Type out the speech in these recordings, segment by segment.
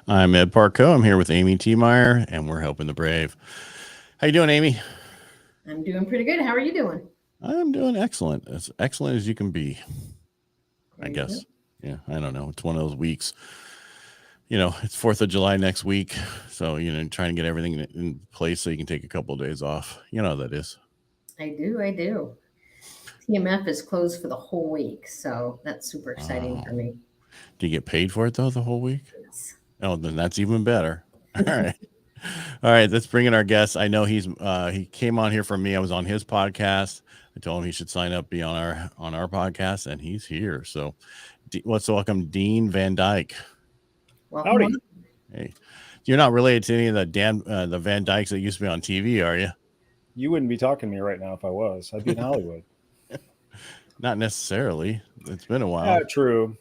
I'm Ed Parcaut. I'm here with Amy Tiemeyer, and we're helping the brave. How you doing, Amy? I'm doing pretty good. How are you doing? I'm doing excellent. As excellent as you can be, I There you go. guess. Yeah, I don't know. It's one of those weeks. It's 4th of July next week. So, trying to get everything in place so you can take a couple of days off. You know how that is. I do. TMF is closed for the whole week, so that's super exciting for Oh, me. do you get paid for it, though, the whole week? Yes. Oh, then that's even better. All right. All right, let's bring in our guest. I know he came on here from me. I was on his podcast. I told him he should sign up, be on our podcast, and he's here. So, let's welcome Dean Van Dyke. Welcome. Howdy. Hey, you're not related to any of the Van Dykes that used to be on TV, are you? You wouldn't be talking to me right now if I was. I'd be in Hollywood. Not necessarily. It's been a Yeah, while. true.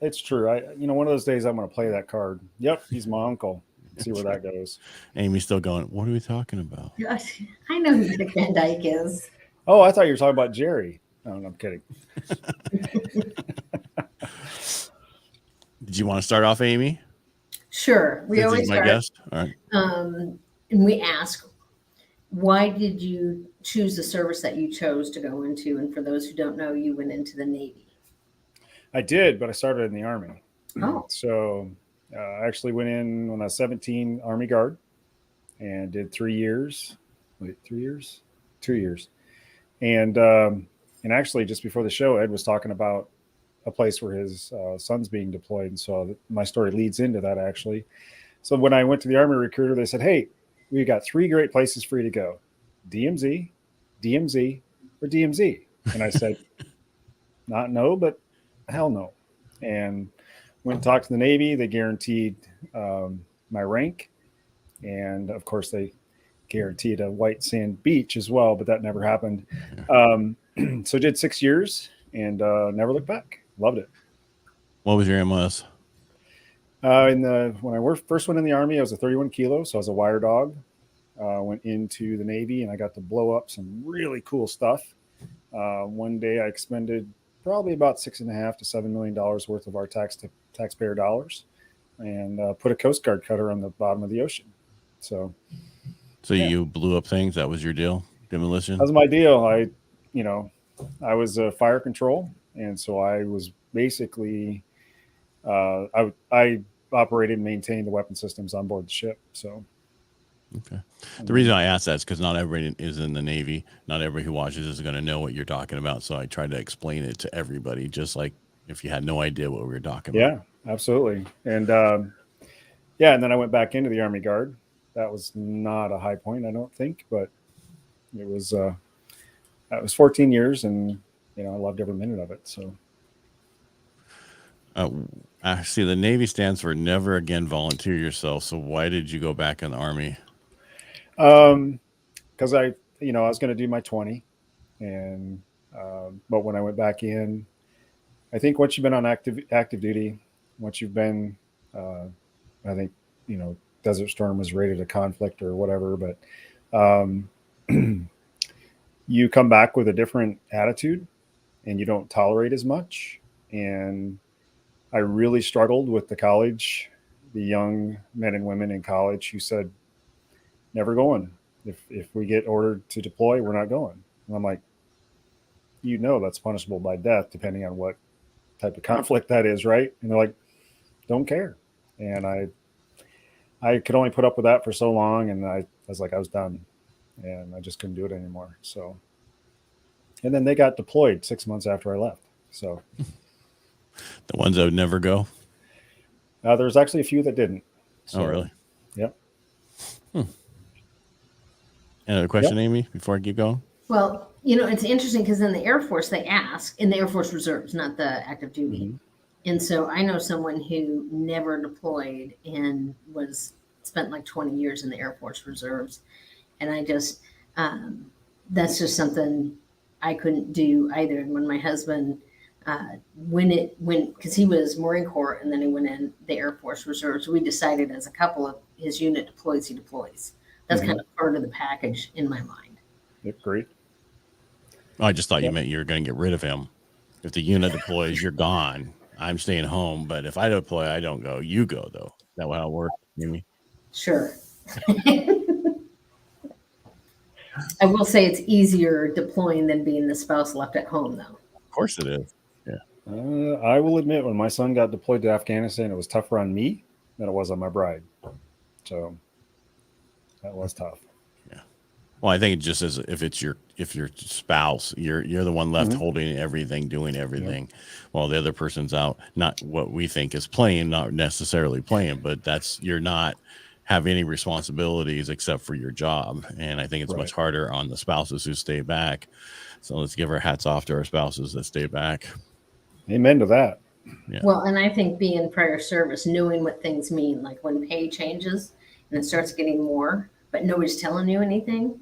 It's true. One of those days I'm going to play that card. Yep, he's my uncle. See where that goes. Amy's still going. What are we talking about? Gosh, I know who Dick Van Dyke is. Oh, I thought you were talking about Jerry. No, I'm kidding. Did you want to start off, Amy? Sure. We Since always he's my start, guest. All right. and we ask, why did you choose the service that you chose to go into? And for those who don't know, you went into the Navy. I did, but I started in the Army. Oh, So I actually went in when I was 17, Army Guard, and did 3 years. Wait, 3 years? 2 years. And actually, just before the show, Ed was talking about a place where his son's being deployed. And so my story leads into that, actually. So when I went to the Army recruiter, they said, hey, we got 3 great places for you to go: DMZ, DMZ, or DMZ. And I said, not no, but hell no. And went and talked to the Navy. They guaranteed my rank. And of course, they guaranteed a white sand beach as well, but that never happened. So did 6 years and never looked back. Loved it. What was your MS? When I first went in the Army, I was a 31 kilo, so I was a wire dog. Went into the Navy and I got to blow up some really cool stuff. One day I expended probably about $6.5 to $7 million worth of our taxpayer dollars, and put a Coast Guard cutter on the bottom of the ocean. So yeah, You blew up things. That was your deal. Demolition. that was my deal. I was fire control, and so I was basically I operated and maintained the weapon systems on board the ship. So Okay. The reason I ask that is because not everybody is in the Navy. Not everybody who watches is going to know what you're talking about. So I tried to explain it to everybody, just like if you had no idea what we were talking about. yeah, absolutely. And yeah, and then I went back into the Army Guard. That was not a high point, I don't think, but it was 14 years, and I loved every minute of it. So See, the Navy stands for never again volunteer yourself. So why did you go back in the Army? because I was going to do my 20, and but when I went back in, I think once you've been on active duty, once you've been, I think Desert Storm was rated a conflict or whatever, but um, you come back with a different attitude, and you don't tolerate as much. And I really struggled with the young men and women in college who said, never going. If we get ordered to deploy, we're not going. And I'm like, that's punishable by death, depending on what type of conflict that is, right? And they're like, don't care. And I could only put up with that for so long, and I was like, I was done, and I just couldn't do it anymore. So, and then they got deployed 6 months after I left. So The ones that would never go. there's actually a few that didn't. So, Oh, really? Yep. Another question, Amy, before I keep going? well, it's interesting because in the Air Force, they ask, in the Air Force Reserves, not the active duty. Mm-hmm. And so I know someone who never deployed and spent like 20 years in the Air Force Reserves. And I just, that's just something I couldn't do either. And when my husband, because he was Marine Corps and then he went in the Air Force Reserves, we decided as a couple, of his unit deploys, he deploys. That's kind of part of the package in my mind. Yep, great. Oh, I just thought you meant you were going to get rid of him. If the unit deploys, you're gone. I'm staying home. But if I deploy, I don't go. You go, though. that how it works, Amy? Sure. I will say it's easier deploying than being the spouse left at home, though. Of course it is. Yeah. I will admit, when my son got deployed to Afghanistan, it was tougher on me than it was on my bride. So that was tough. Yeah. Well, I think it just is if your spouse, you're the one left holding everything, doing everything, while the other person's out, not what we think is playing, not necessarily playing, but you're not have any responsibilities except for your job. And I think it's much harder on the spouses who stay back. So let's give our hats off to our spouses that stay back. Amen to that. Yeah. Well, and I think being prior service, knowing what things mean, like when pay changes and it starts getting more, but nobody's telling you anything,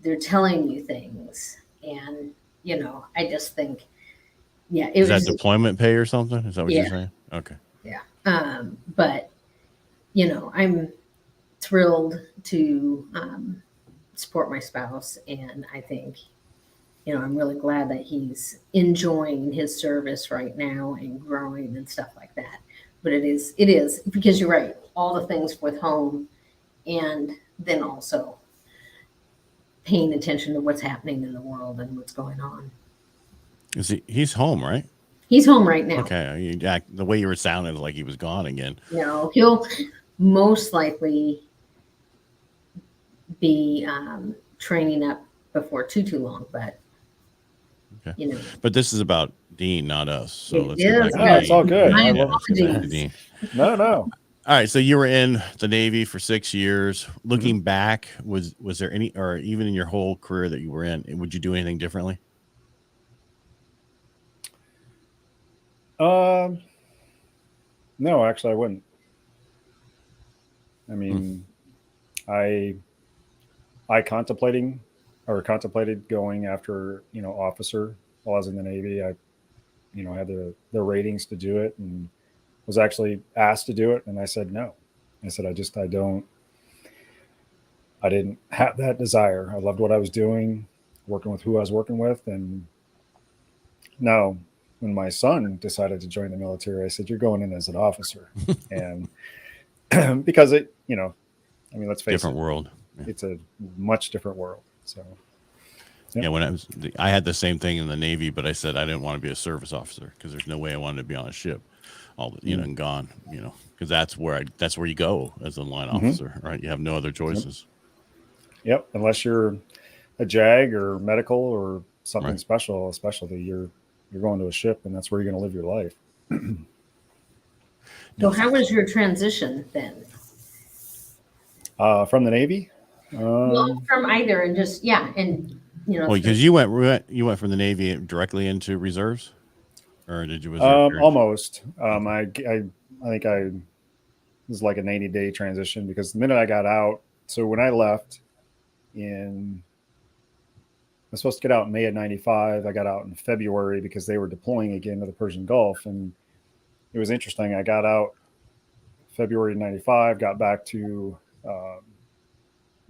they're telling you things. And, I just think, is that deployment pay or something? Is that what you're saying? Okay. Yeah. But, I'm thrilled to support my spouse. And I think, I'm really glad that he's enjoying his service right now and growing and stuff like that. But it is because you're right. All the things with home and then also paying attention to what's happening in the world and what's going on. He's home, right? He's home right now. Okay. The way you were sounding like he was gone again. No, he'll most likely be training up before too long, but okay. But this is about Dean, not us. So let's get back it's all good. My apologies. No. All right. So you were in the Navy for 6 years. Looking back, was there any, or even in your whole career that you were in, would you do anything differently? No, actually I wouldn't. I mean, I contemplated going after, officer while I was in the Navy. I, had the ratings to do it and was actually asked to do it. And I said, no. I said, I didn't have that desire. I loved what I was doing, working with who I was working with. And now when my son decided to join the military, I said, you're going in as an officer. And because let's face different world. Yeah. It's a much different world. So, yeah, when I had the same thing in the Navy, but I said I didn't want to be a service officer because there's no way I wanted to be on a ship, and gone, because that's where you go as a line officer, right? You have no other choices. Yep, unless you're a JAG or medical or something special, a specialty, you're going to a ship, and that's where you're going to live your life. So how was your transition then? From the Navy? Well, from either, and just well, because you went from the Navy directly into reserves, or did you? Almost. I think I was like a 90-day transition because the minute I got out. So when I left, I was supposed to get out in May of '95. I got out in February because they were deploying again to the Persian Gulf, and it was interesting. I got out February '95, got back to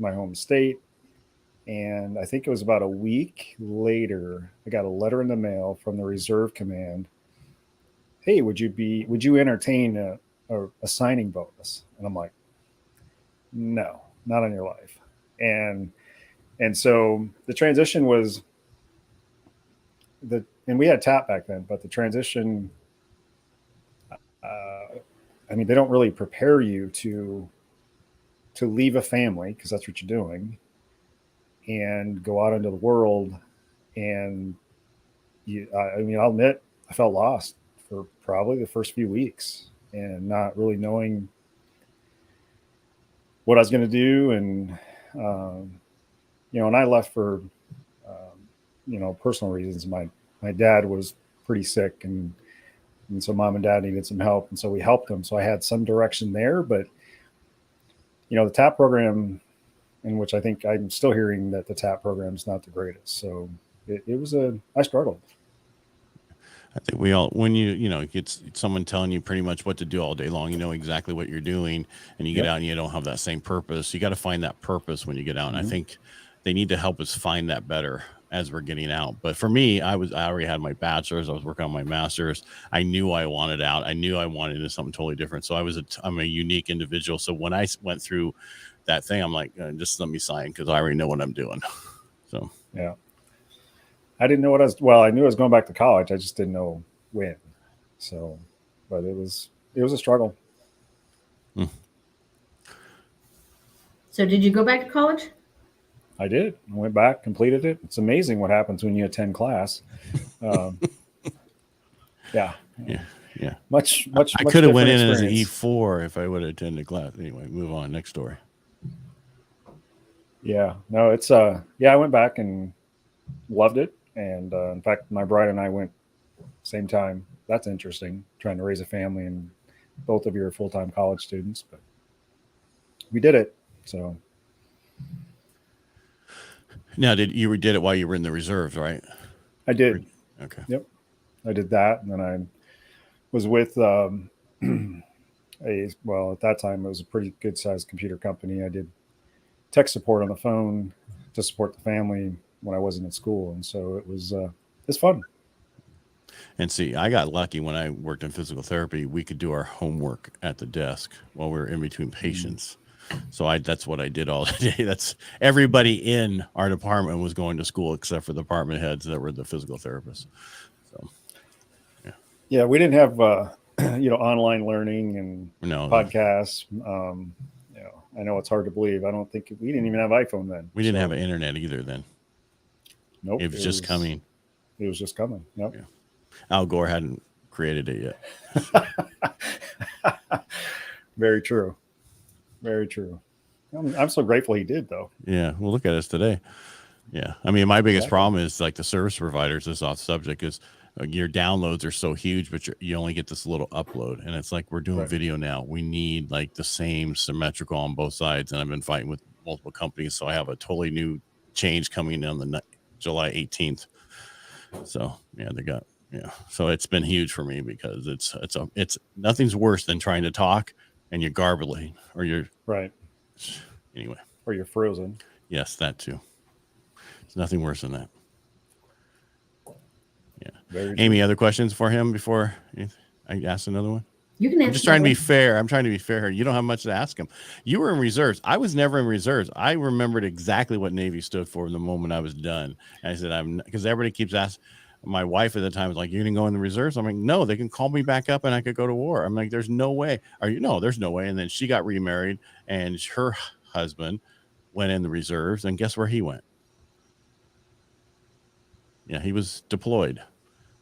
my home state, and I think it was about a week later, I got a letter in the mail from the Reserve Command. Hey, would you entertain a signing bonus? And I'm like, no, not on your life. And so the transition was and we had TAP back then, but the transition, they don't really prepare you to leave a family, because that's what you're doing, and go out into the world. And I'll admit, I felt lost for probably the first few weeks and not really knowing what I was going to do. And, and I left for, personal reasons. My dad was pretty sick, and so mom and dad needed some help. And so we helped him. So I had some direction there, but the TAP program, in which I think I'm still hearing that the TAP program is not the greatest. So I struggled. I think we all, when you get someone telling you pretty much what to do all day long, you know exactly what you're doing, and you get out and you don't have that same purpose. You got to find that purpose when you get out. And I think they need to help us find that better. as we're getting out. But for me, I already had my bachelor's. I was working on my master's. I knew I wanted out. I knew I wanted into something totally different. So I'm a unique individual. So when I went through that thing, I'm like, just let me sign because I already know what I'm doing. So yeah, I didn't know what I was. Well, I knew I was going back to college. I just didn't know when. So, but it was a struggle. So did you go back to college? I did. I went back, completed it. It's amazing what happens when you attend class. Yeah. Yeah. Much. I could have went in different as an experience. E4 if I would have attended class. Anyway, move on. Next story. Yeah. No, it's yeah, I went back and loved it. And in fact, my bride and I went same time. That's interesting, trying to raise a family and both of you are full-time college students, but we did it. So Now, did it while you were in the reserves, right? I did. Okay. Yep. I did that. And then I was with well, at that time it was a pretty good sized computer company. I did tech support on the phone to support the family when I wasn't at school. And so it's fun. And see, I got lucky when I worked in physical therapy. We could do our homework at the desk while we were in between patients. So that's what I did all day. That's everybody in our department was going to school except for the department heads that were the physical therapists. So, yeah, we didn't have online learning and no, podcasts. I know it's hard to believe. I don't think we didn't even have iPhone then. We didn't have an internet either then. Nope. It was just coming. It was just coming. Yep. Yeah. Al Gore hadn't created it yet. Very true. Very true. I'm so grateful he did, though. Yeah. Well, look at us today. Yeah. I mean, my biggest problem is like the service providers, this off subject, is your downloads are so huge, but you only get this little upload. And it's like, we're doing video now. We need like the same symmetrical on both sides. And I've been fighting with multiple companies. So I have a totally new change coming on the July 18th. So so it's been huge for me because it's nothing's worse than trying to talk and you're garbling or you're right. Anyway, or you're frozen. Yes, that too. It's nothing worse than that. Yeah. Amy, other questions for him before I ask another one? You can ask. I'm just trying to be fair. I'm trying to be fair. You don't have much to ask him. You were in reserves. I was never in reserves. I remembered exactly what Navy stood for the moment I was done. And I said, because everybody keeps asking. My wife at the time was like, "You didn't go in the reserves?" I'm like, "No, they can call me back up and I could go to war." I'm like, "There's no way." No, there's no way. And then she got remarried and her husband went in the reserves, and guess where he went? Yeah, he was deployed.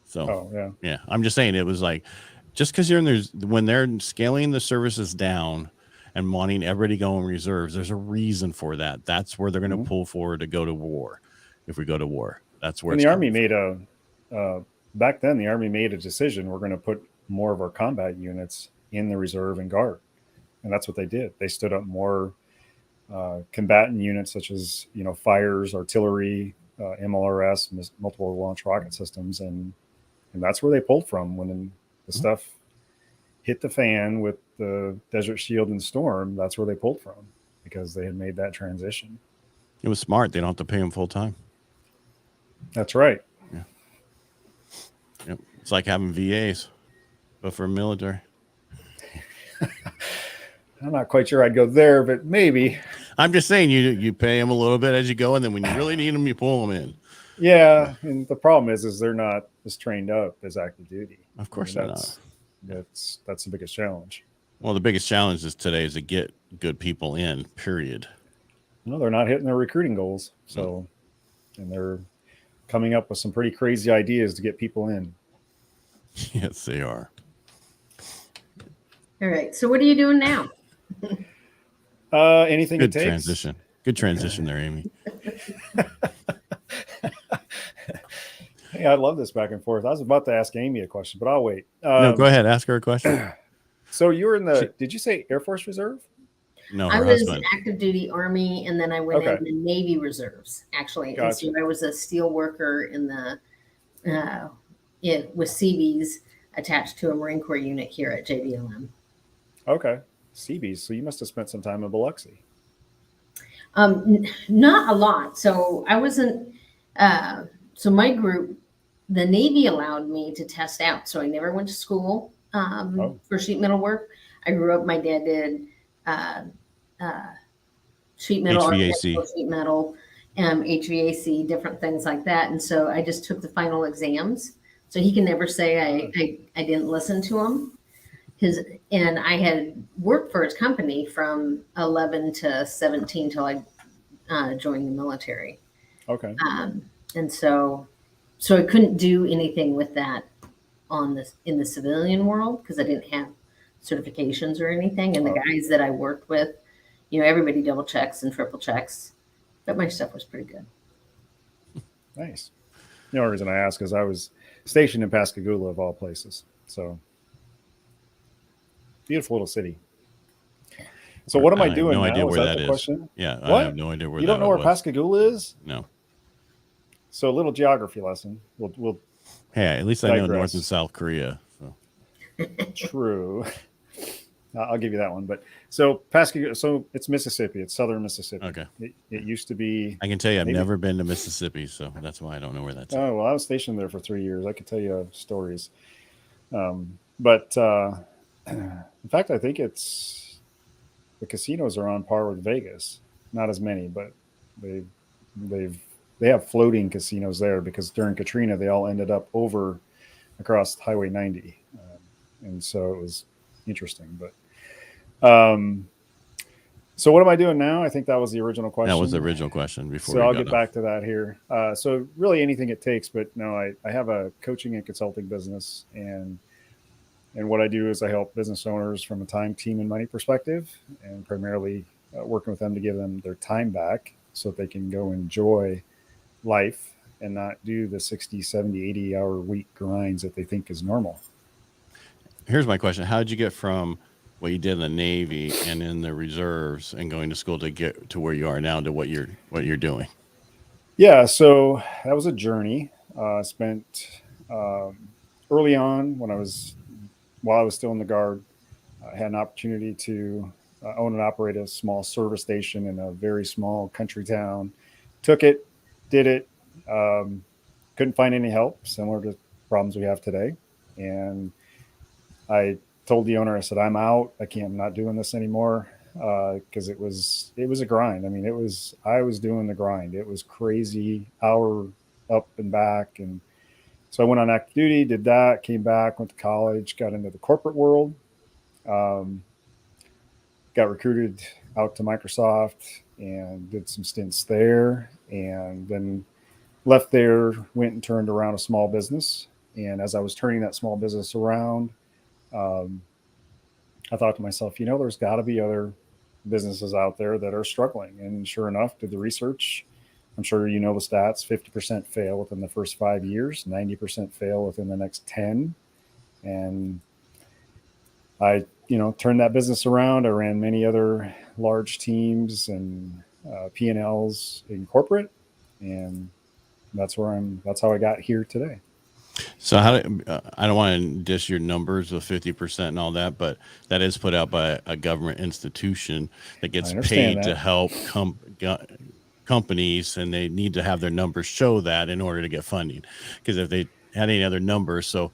So, yeah, I'm just saying it was like, just because you're in there, when they're scaling the services down and wanting everybody to go in reserves, there's a reason for that. That's where they're going to pull forward to go to war. If we go to war, that's where the Army made back then the Army made a decision. We're going to put more of our combat units in the reserve and guard. And that's what they did. They stood up more combatant units such as, fires, artillery, MLRS, multiple launch rocket systems. And that's where they pulled from when the stuff hit the fan with the Desert Shield and Storm. That's where they pulled from because they had made that transition. It was smart. They don't have to pay them full time. That's right. Yeah. Yep. It's like having VAs, but for military. I'm not quite sure I'd go there, but maybe. I'm just saying you pay them a little bit as you go, and then when you really need them, you pull them in. Yeah, and the problem is they're not as trained up as active duty. Of course they're not. That's the biggest challenge. Well, the biggest challenge today is to get good people in, period. No, they're not hitting their recruiting goals. So, and they're coming up with some pretty crazy ideas to get people in. Yes, they are. All right. So what are you doing now? Anything Good it takes. transition. Good transition there, Amy. Hey, I love this back and forth. I was about to ask Amy a question, but I'll wait. No, go ahead. Ask her a question. So you were in did you say Air Force Reserve? No, I her was husband. active duty Army, and then I went in the Navy Reserves, actually. Gotcha. And so I was a steel worker in the with Seabees attached to a Marine Corps unit here at JBLM. Okay. Seabees. So you must have spent some time in Biloxi. Not a lot. So I wasn't So my group, the Navy allowed me to test out. So I never went to school for sheet metal work. I grew up, my dad did uh, uh, sheet metal, HVAC. architectural sheet metal, HVAC, different things like that. And so I just took the final exams. So he can never say I didn't listen to him. And I had worked for his company from 11 to 17 till I joined the military. Okay. And so I couldn't do anything with that in the civilian world because I didn't have certifications or anything. And the guys that I worked with, everybody double checks and triple checks, but my stuff was pretty good. Nice. The only reason I ask is I was stationed in Pascagoula of all places. So beautiful little city. So what am I doing no now? idea where that that the is. question? Yeah, what? I have no idea where you that don't know where was. Pascagoula is? No. So a little geography lesson. We'll Hey, at least I know North and South Korea. So. True. I'll give you that one. But so Pascagoula, so it's Mississippi. It's southern Mississippi. Okay. It used to be. I can tell you, I've never been to Mississippi, so that's why I don't know where that's. Oh well, I was stationed there for 3 years. I could tell you stories. But in fact, I think the casinos are on par with Vegas. Not as many, but they have floating casinos there because during Katrina they all ended up over across Highway 90, and so it was interesting. But so what am I doing now? I think that was the original question. That was the original question. Before, so I'll get back to that here. So really anything it takes, but no, I have a coaching and consulting business, and what I do is I help business owners from a time, team, and money perspective, and primarily working with them to give them their time back so that they can go enjoy life and not do the 60, 70, 80 hour week grinds that they think is normal. Here's my question. How did you get from what you did in the Navy and in the reserves and going to school to get to where you are now to what you're doing? Yeah, so that was a journey. Spent early on while I was still in the Guard, I had an opportunity to own and operate a small service station in a very small country town. Took it, did it, couldn't find any help, similar to problems we have today. And I told the owner, I said, I'm out. I'm not doing this anymore because it was a grind. I mean, I was doing the grind. It was crazy, hour up and back. And so I went on active duty, did that, came back, went to college, got into the corporate world, got recruited out to Microsoft and did some stints there, and then left there, went and turned around a small business. And as I was turning that small business around, I thought to myself, there's got to be other businesses out there that are struggling. And sure enough, did the research. I'm sure the stats, 50% fail within the first 5 years, 90% fail within the next 10. And I, turned that business around. I ran many other large teams and P&Ls in corporate. And that's how I got here today. So I don't want to dish your numbers of 50% and all that, but that is put out by a government institution that gets paid to help companies, and they need to have their numbers show that in order to get funding. Because if they had any other numbers, so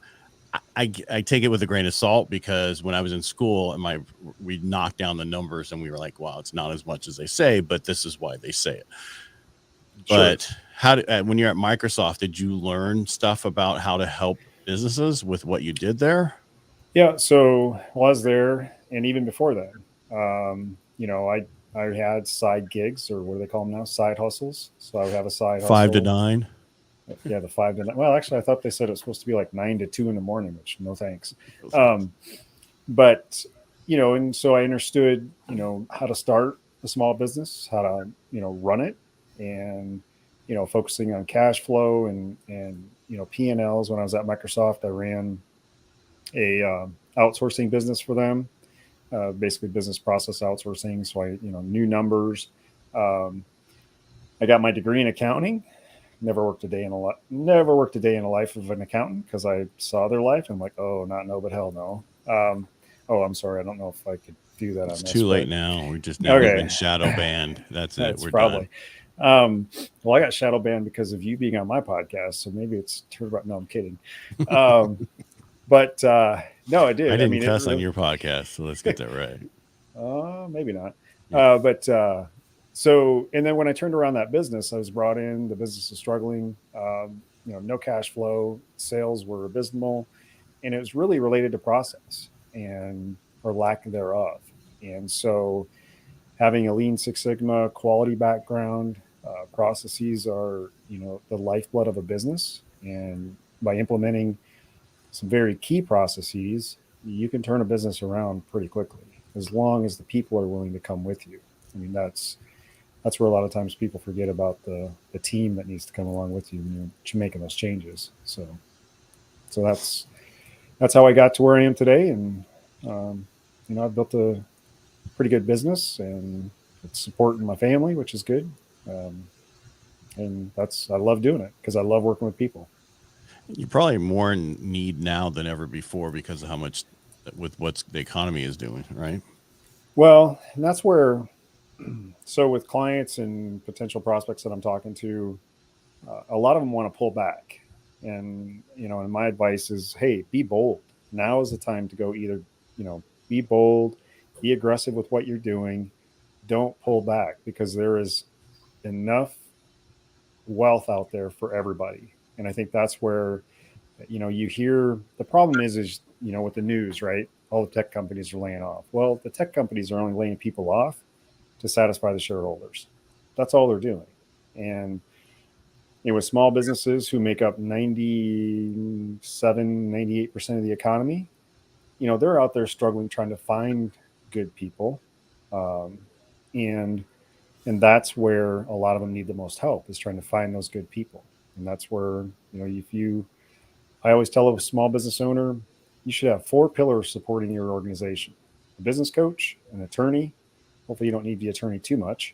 I take it with a grain of salt, because when I was in school and we knocked down the numbers and we were like, wow, it's not as much as they say, but this is why they say it. Sure. But when you're at Microsoft, did you learn stuff about how to help businesses with what you did there? Yeah. So while I was there, and even before that, I had side gigs, or what do they call them now? Side hustles. So I would have a side 5 to 9. Yeah, the 5 to 9. Well, actually, I thought they said it was supposed to be like 9 to 2 in the morning, which no thanks. But and so I understood, how to start a small business, how to run it, and focusing on cash flow and P&Ls. When I was at Microsoft, I ran a outsourcing business for them, basically business process outsourcing. So I knew numbers. I got my degree in accounting. Never worked a day in the life of an accountant, because I saw their life and I'm like, oh, not no, but hell no. I'm sorry, I don't know if I could do that. It's too late now. We just never been shadow banned. That's it. We're probably Well, I got shadow banned because of you being on my podcast, so maybe it's turned about. No, I'm kidding. But no, I did. I didn't mean, cuss on your podcast, so let's get that right. maybe not. Yeah. So, and then when I turned around that business, I was brought in. The business was struggling. No cash flow. Sales were abysmal, and it was really related to process and or lack thereof. And so, having a Lean Six Sigma quality background, processes are the lifeblood of a business, and by implementing some very key processes, you can turn a business around pretty quickly as long as the people are willing to come with you. I mean, that's where a lot of times people forget about the team that needs to come along with you when you're making those changes. So that's how I got to where I am today, and I've built a pretty good business, and it's supporting my family, which is good. And I love doing it because I love working with people. You're probably more in need now than ever before because of how much with what the economy is doing, right? Well, and that's where, so with clients and potential prospects that I'm talking to, a lot of them want to pull back. And my advice is, hey, be bold. Now is the time to go either, be bold, be aggressive with what you're doing. Don't pull back because there is enough wealth out there for everybody. And I think that's where, you hear the problem is, with the news, right? All the tech companies are laying off. Well, the tech companies are only laying people off to satisfy the shareholders. That's all they're doing. And with small businesses who make up 98% of the economy, they're out there struggling, trying to find good people. And that's where a lot of them need the most help, is trying to find those good people. And that's where, I always tell a small business owner, you should have 4 pillars supporting your organization: a business coach, an attorney. Hopefully you don't need the attorney too much,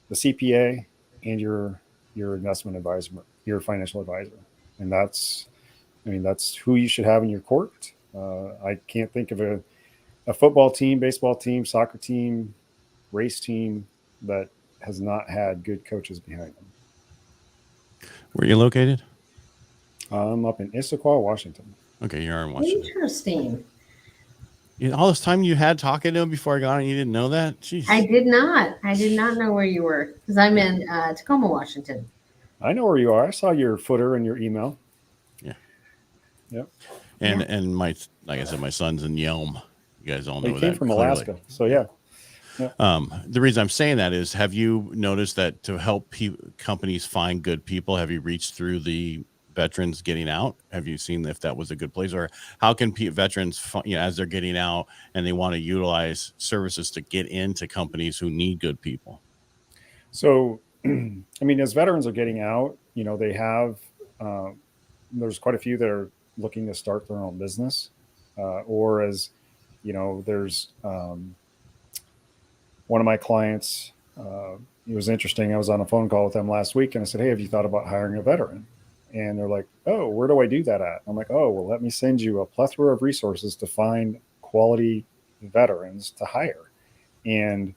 the CPA, and your investment advisor, your financial advisor. And that's who you should have in your court. I can't think of a football team, baseball team, soccer team, race team that has not had good coaches behind them. Where are you located? I'm up in Issaquah, Washington. Okay, you're in Washington. Interesting. All this time you had talking to him before I got on, you didn't know that? Jeez. I did not know where you were, because I'm in Tacoma, Washington. I know where you are. I saw your footer in your email. Yeah. Yep. And like I said, my son's in Yelm. You guys all know He that. came from clearly. Alaska. So yeah. The reason I'm saying that is, have you noticed that to help companies find good people, have you reached through the veterans getting out? Have you seen if that was a good place, or how can veterans, as they're getting out and they want to utilize services to get into companies who need good people? So, as veterans are getting out, they have, there's quite a few that are looking to start their own business, or as, there's one of my clients, it was interesting. I was on a phone call with them last week, and I said, hey, have you thought about hiring a veteran? And they're like, oh, where do I do that at? I'm like, oh, well, let me send you a plethora of resources to find quality veterans to hire. And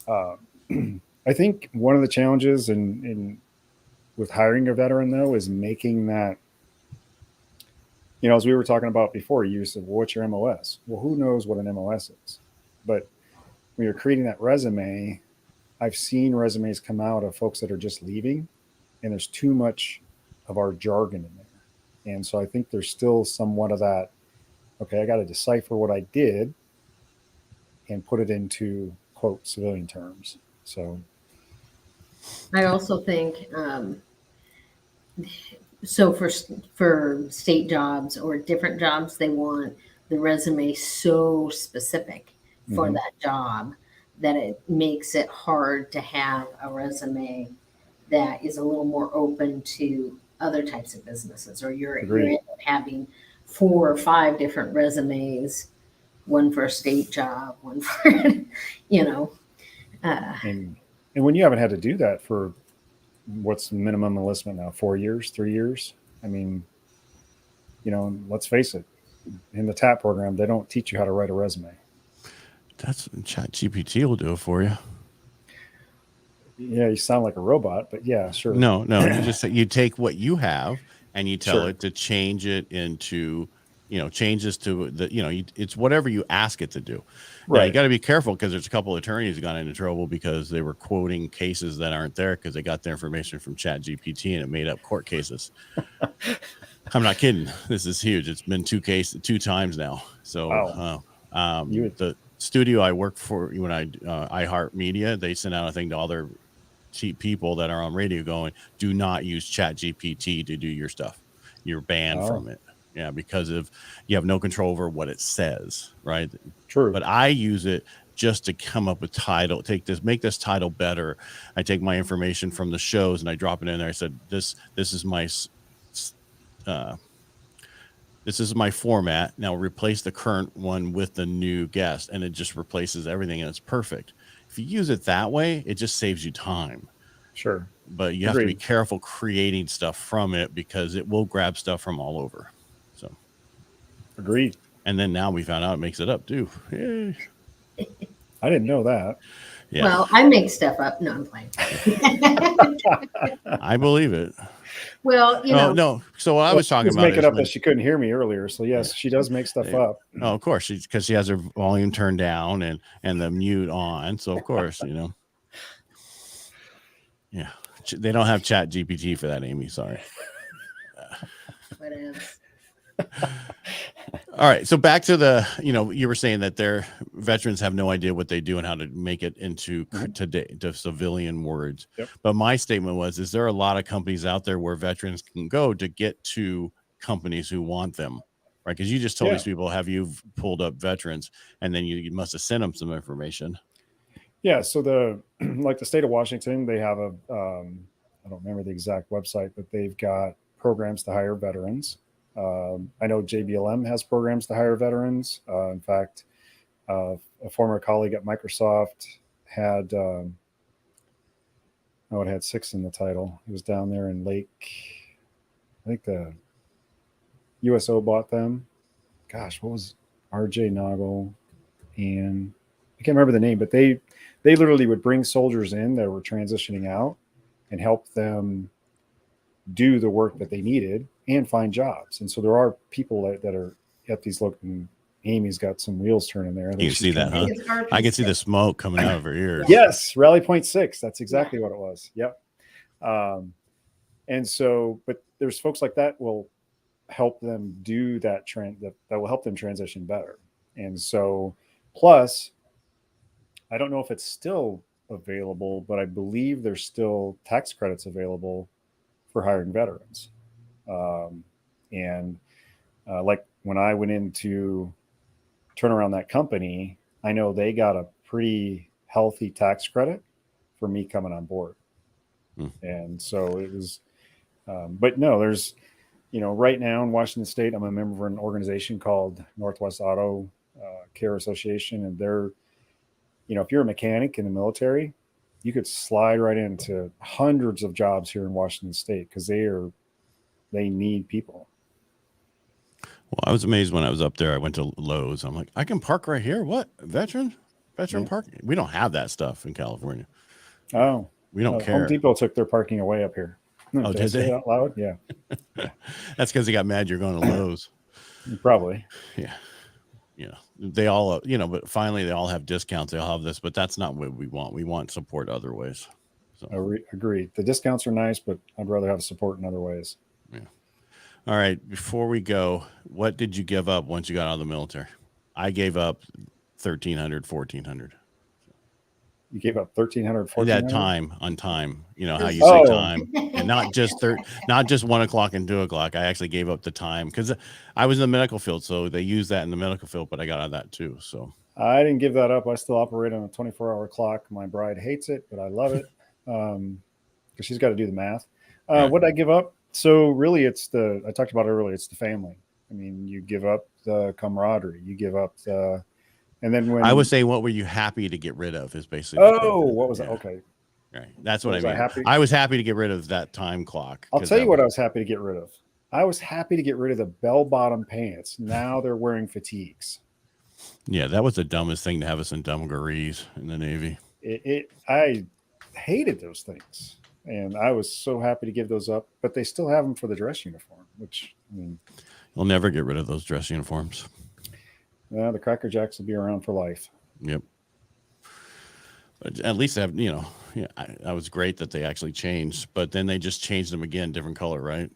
I think one of the challenges with hiring a veteran, though, is making that, as we were talking about before, you said, well, what's your MOS? Well, who knows what an MOS is? But when you're creating that resume, I've seen resumes come out of folks that are just leaving, and there's too much of our jargon in there. And so I think there's still somewhat of that, okay, I got to decipher what I did and put it into, quote, civilian terms. So I also think, so for state jobs or different jobs, they want the resume so specific for Mhm. that job that it makes it hard to have a resume that is a little more open to other types of businesses, or you're Agreed. end up having 4 or 5 different resumes, one for a state job, one for and when you haven't had to do that for, what's the minimum enlistment now, 4 years, 3 years? Let's face it, in the TAP program, they don't teach you how to write a resume. That's ChatGPT will do it for you. Yeah, you sound like a robot, but yeah, sure. No, you just you take what you have and you tell Sure. it to change it into, changes to the, it's whatever you ask it to do. Now you Right. got to be careful because there's a couple of attorneys who got into trouble because they were quoting cases that aren't there because they got their information from Chat GPT and it made up court cases. I'm not kidding. This is huge. It's been two times now. So Wow. the studio I work for when iHeart Media, they sent out a thing to all their people that are on radio going, do not use Chat GPT to do your stuff. You're banned from it. Yeah, because you have no control over what it says, right? True. But I use it just to come up with title, make this title better. I take my information from the shows and I drop it in there. I said, this is my format. Now replace the current one with the new guest, and it just replaces everything and it's perfect. If you use it that way, it just saves you time. Sure. But you have to be careful creating stuff from it because it will grab stuff from all over. So Agreed. And then now we found out it makes it up too. Yay. I didn't know that. Yeah. Well, I make stuff up. No, I'm playing. I believe it. Well, no. So what I was talking about make it up that she couldn't hear me earlier. So yes, she does make stuff up. Oh, of course, because she has her volume turned down and the mute on. So of course, yeah, they don't have Chat GPT for that, Amy. Sorry. All right, so back to the, you were saying that their veterans have no idea what they do and how to make it into today to civilian words. Yep. But my statement was, is there a lot of companies out there where veterans can go to get to companies who want them, right? Because you just told these people, have you pulled up veterans, and then you must have sent them some information. Yeah, so the state of Washington, they have a I don't remember the exact website, but they've got programs to hire veterans. I know JBLM has programs to hire veterans. In fact, a former colleague at Microsoft had, it had 6 in the title. He was down there in Lake, I think the USO bought them. Gosh, what was RJ Noggle? And I can't remember the name, but they literally would bring soldiers in that were transitioning out and help them do the work that they needed and find jobs. And so there are people that are at these looking. Amy's got some wheels turning there. You can see that, huh? I can see the smoke coming out of her ears. Yes, Rally Point 6. That's exactly what it was. Yep. And so, but there's folks like that will help them do that that will help them transition better. And so, plus, I don't know if it's still available, but I believe there's still tax credits available for hiring veterans. Like when I went in to turn around that company, I know they got a pretty healthy tax credit for me coming on board. And so it was, but no, there's, right now in Washington State, I'm a member of an organization called Northwest Auto Care Association. And they're, if you're a mechanic in the military, you could slide right into hundreds of jobs here in Washington State because they need people. Well, I was amazed when I was up there. I went to Lowe's. I'm like, I can park right here. What? Veteran parking? We don't have that stuff in California. Oh, we don't care. Home Depot took their parking away up here. Oh, did they? Out loud? Yeah. That's because they got mad you're going to Lowe's. Probably. Yeah. They all, but finally they all have discounts. They all have this, but that's not what we want. We want support other ways. So agreed. The discounts are nice, but I'd rather have support in other ways. Yeah. All right. Before we go, what did you give up once you got out of the military? I gave up $1,300, $1,400. You gave up $1,300, $1,400? That time on time. How you say time, and not just 1 o'clock and 2 o'clock. I actually gave up the time because I was in the medical field, so they use that in the medical field. But I got out of that too. So I didn't give that up. I still operate on a 24-hour clock. My bride hates it, but I love it because she's got to do the math. What did I give up? So really, I talked about it earlier. It's the family. I mean, you give up the camaraderie. You give up the. And then when I was saying, what were you happy to get rid of? Is basically. What was that? Okay. Right. That's what I mean. I was happy to get rid of that time clock. I'll tell you what I was happy to get rid of. I was happy to get rid of the bell-bottom pants. Now they're wearing fatigues. Yeah, that was the dumbest thing to have us in dungarees in the Navy. hated those things. And I was so happy to give those up, but they still have them for the dress uniform, which, I mean, You'll never get rid of those dress uniforms. the Cracker Jacks will be around for life. Yep. But at least have, yeah, that was great that they actually changed, but then they just changed them again, different color, right?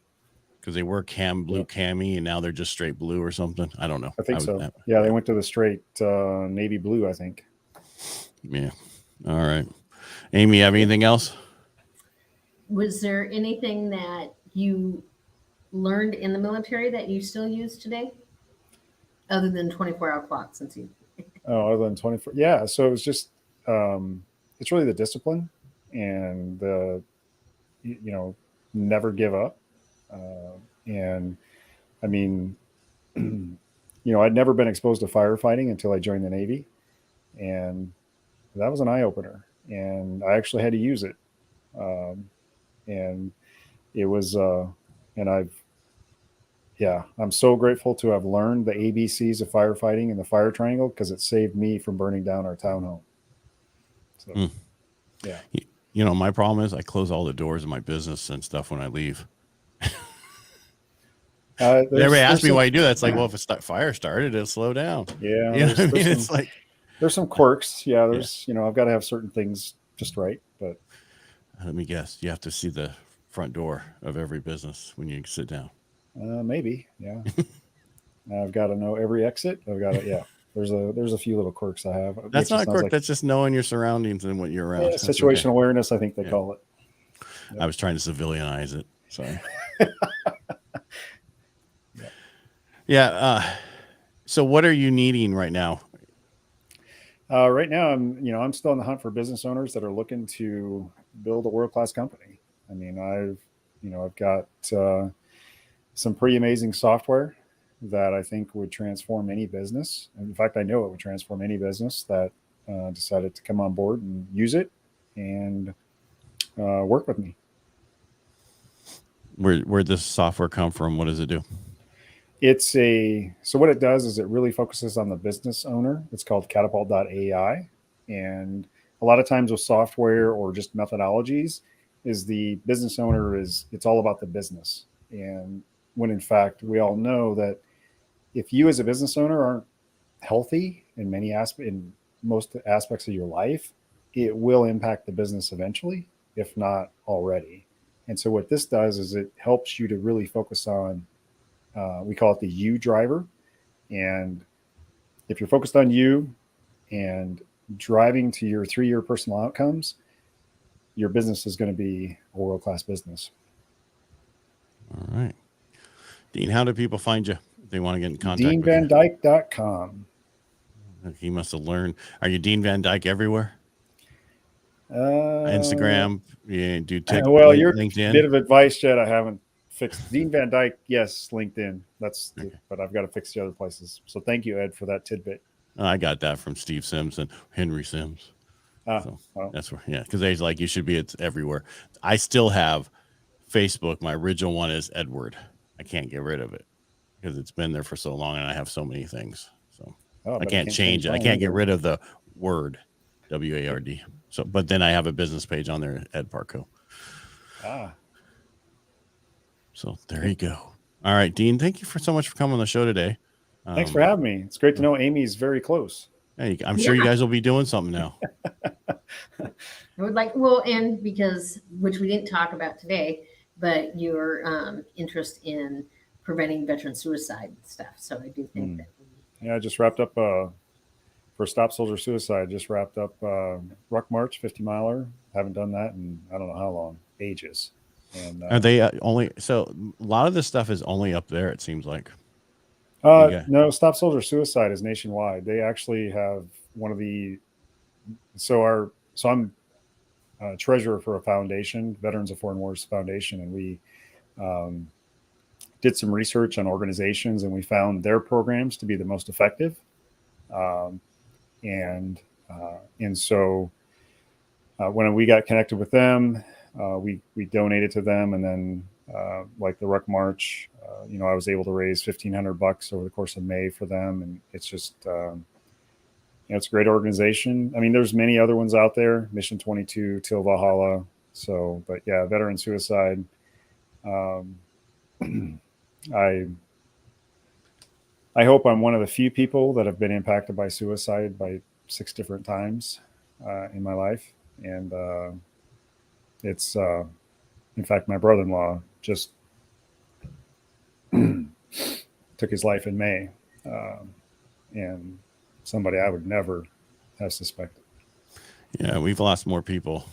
Because they were blue cami, and now they're just straight blue or something. I don't know. I think so. Yeah, they went to the straight navy blue, I think. Yeah. All right. Amy, have anything else? Was there anything that you learned in the military that you still use today, other than 24-hour clock? Since you other than 24, yeah. So it was just it's really the discipline and the never give up. And I mean, I'd never been exposed to firefighting until I joined the Navy, and that was an eye opener. And I actually had to use it, and it was, and I'm so grateful to have learned the ABCs of firefighting and the fire triangle, because it saved me from burning down our townhome. So, yeah. My problem is I close all the doors in my business and stuff when I leave. Everybody asks me why you do that. It's like, well, if a fire started, it'll slow down. Yeah. It's like, there's some quirks. Yeah. I've got to have certain things just right. But let me guess, you have to see the front door of every business when you sit down. Maybe. Yeah. I've got to know every exit. I've got to, yeah. There's a few little quirks I have. That's not a quirk. That's just knowing your surroundings and what you're around. Yeah, situational awareness, I think they call it. Yep. I was trying to civilianize it. Sorry. Yeah. So what are you needing right now? Right now, I'm still on the hunt for business owners that are looking to build a world-class company. I mean, I've got some pretty amazing software that I think would transform any business. In fact, I know it would transform any business that decided to come on board and use it and work with me. Where'd this software come from? What does it do? So what it does is it really focuses on the business owner. It's called catapult.ai. And a lot of times with software or just methodologies is the business owner it's all about the business. And when in fact, we all know that if you as a business owner aren't healthy in most aspects of your life, it will impact the business eventually, if not already. And so what this does is it helps you to really focus on, we call it the you driver. And if you're focused on you and driving to your 3-year personal outcomes, your business is going to be a world-class business. All right. Dean, how do people find you if they want to get in contact with you? DeanVanDyke.com. He must have learned. Are you Dean Van Dyke everywhere? Instagram? Yeah, do well, your LinkedIn? Bit of advice, Jed. I haven't fixed Dean Van Dyke. Yes, LinkedIn. But I've got to fix the other places. So thank you, Ed, for that tidbit. I got that from Steve Sims and Henry Sims. Well. That's where, because they're like, you should be everywhere. I still have Facebook. My original one is Edward. I can't get rid of it because it's been there for so long and I have so many things. So I can't change it. I can't get rid of the word, WARD. So, but then I have a business page on there, Ed Parcaut. So there you go. All right, Dean, thank you so much for coming on the show today. Thanks for having me. It's great to know Amy's very close. Hey, I'm sure you guys will be doing something now. I would and because, which we didn't talk about today, but your interest in preventing veteran suicide stuff. So I do think that. I just wrapped up for Stop Soldier Suicide. Just wrapped up Ruck March 50 miler. Haven't done that in I don't know how long, ages. And are they only? So a lot of this stuff is only up there. It seems like. No, Stop Soldier Suicide is nationwide. They actually have one of the. So I'm treasurer for a foundation, Veterans of Foreign Wars Foundation, and we did some research on organizations, and we found their programs to be the most effective. And so when we got connected with them, we donated to them, and then like the Ruck March, I was able to raise $1,500 over the course of May for them, and it's just it's a great organization. I mean, there's many other ones out there, Mission 22, Till Valhalla. So, but yeah, veteran suicide. Um, I hope I'm one of the few people that have been impacted by suicide by 6 different times in my life. And it's, in fact, my brother-in-law just took his life in May. And somebody I would never have suspected. Yeah, we've lost more people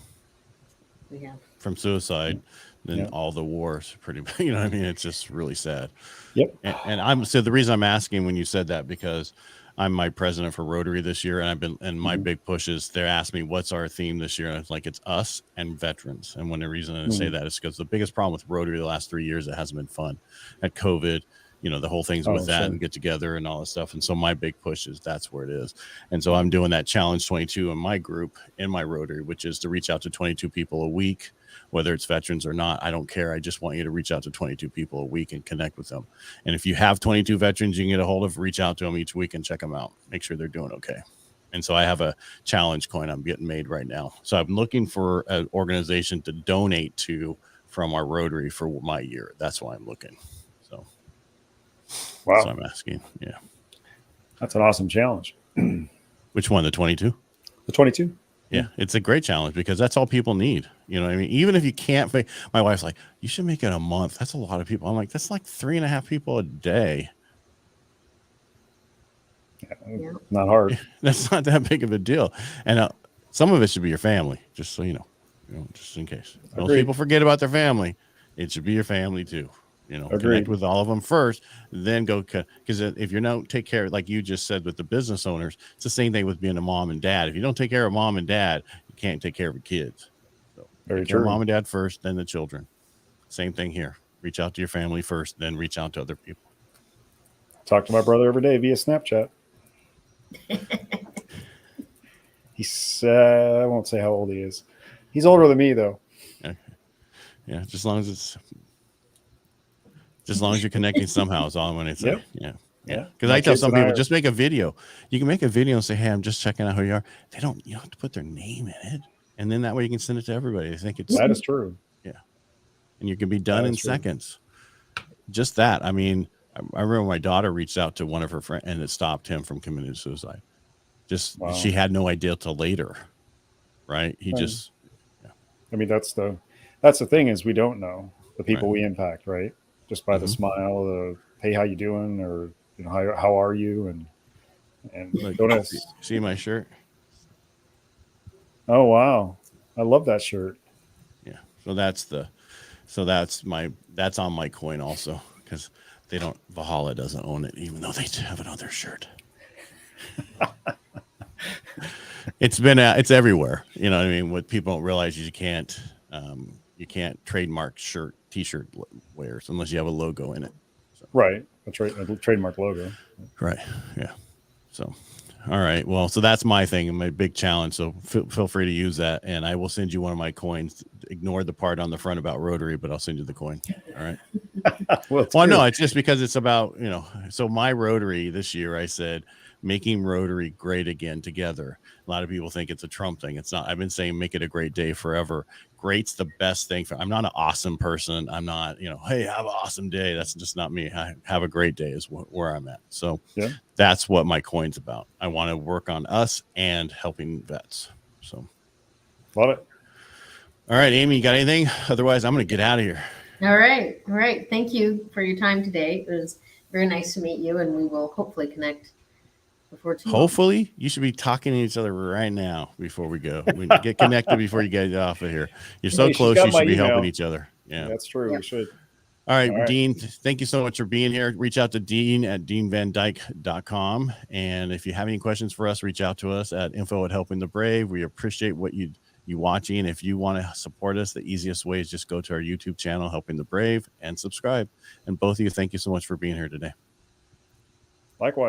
Yeah. from suicide than Yeah. all the wars. Pretty, you know what I mean? It's just really sad. Yep. And so the reason I'm asking when you said that, because I'm my president for Rotary this year, and I've been, and my big push is they asked me what's our theme this year, and it's like it's us and veterans. And when the reason I say that is because the biggest problem with Rotary the last 3 years, it hasn't been fun. At COVID, you know, the whole thing's with that and get together and all this stuff. And so my big push is that's where it is. And so I'm doing that Challenge 22 in my group, in my Rotary, which is to reach out to 22 people a week, whether it's veterans or not. I don't care. I just want you to reach out to 22 people a week and connect with them. And if you have 22 veterans you can get a hold of, reach out to them each week and check them out. Make sure they're doing okay. And so I have a challenge coin I'm getting made right now. So I'm looking for an organization to donate to from our Rotary for my year. That's why I'm looking. So. Wow. So I'm asking. Yeah. That's an awesome challenge. Which one? The 22? The 22? Yeah. It's a great challenge because that's all people need. You know what I mean? Even if you can't make, my wife's like, you should make it a month. That's a lot of people. I'm like, that's like 3.5 people a day. Yeah. Not hard. That's not that big of a deal. And some of it should be your family, just so you know, just in case. Most people forget about their family. It should be your family too. You know, connect with all of them first, then go, because if you don't take care, like you just said with the business owners, it's the same thing with being a mom and dad. If you don't take care of mom and dad, you can't take care of your kids. So take care of mom and dad first, then the children. Same thing here. Reach out to your family first, then reach out to other people. Talk to my brother every day via Snapchat. He's, I won't say how old he is. He's older than me though. Okay. Yeah, just as long as you're connecting somehow is all I'm going to say. Yep. Yeah. Because I tell some people, just make a video. You can make a video and say, hey, I'm just checking out who you are. You don't have to put their name in it. And then that way you can send it to everybody. I think it's, that is true. Yeah. And you can be done in seconds. Just that. I mean, I remember my daughter reached out to one of her friends and it stopped him from committing suicide. Just, she had no idea till later. Right. He just, I mean, that's the thing is we don't know the people we impact, right? Just by the smile, the hey, how you doing, or you know, how are you, and look, don't see my shirt. Oh wow, I love that shirt. Yeah, so that's on my coin also because they don't, Valhalla doesn't own it, even though they have it on their shirt. It's everywhere. You know what I mean? What people don't realize is you can't trademark t-shirt wears unless you have a logo in it. So. Right. A trademark logo. Right. Yeah. So, all right. Well, so that's my thing and my big challenge. So feel free to use that. And I will send you one of my coins. Ignore the part on the front about Rotary, but I'll send you the coin. All right. Well, no, it's just because it's about, so my Rotary this year, I said, making Rotary great again together. A lot of people think it's a Trump thing. It's not. I've been saying make it a great day forever. Great's the best thing I'm not an awesome person. I'm not, hey, have an awesome day. That's just not me. I have a great day is where I'm at. So that's what my coin's about. I want to work on us and helping vets. So love it. All right, Amy, you got anything? Otherwise, I'm going to get out of here. All right. Thank you for your time today. It was very nice to meet you, and we will hopefully connect before too long. Hopefully, you should be talking to each other right now before we go. We get connected before you get off of here. You're so close, you should be helping each other. Yeah, that's true. Yep. We should. All right, Dean, thank you so much for being here. Reach out to Dean at deanvandyke.com. And if you have any questions for us, reach out to us at info@helpingthebrave. We appreciate what you watching. If you want to support us, the easiest way is just go to our YouTube channel, Helping the Brave, and subscribe. And both of you, thank you so much for being here today. Likewise.